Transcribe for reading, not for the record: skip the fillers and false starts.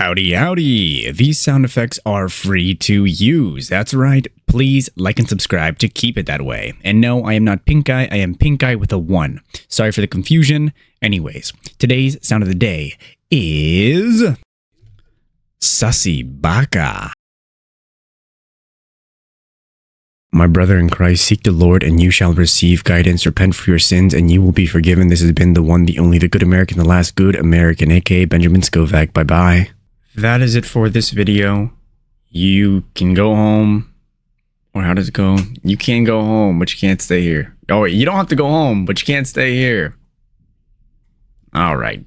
Howdy, howdy. These sound effects are free to use. That's right. Please like and subscribe to keep it that way. And no, I am not Pink Eye. I am Pink Eye with a 1. Sorry for the confusion. Anyways, today's sound of the day is Sussy Baka. My brother in Christ, seek the Lord and you shall receive guidance. Repent for your sins and you will be forgiven. This has been the one, the only, the good American, the last good American, aka Benjamin Scovach. Bye-bye. That is it for this video. You can go home. Or how does it go? You can go home, but you can't stay here. Oh, you don't have to go home, but you can't stay here. All right.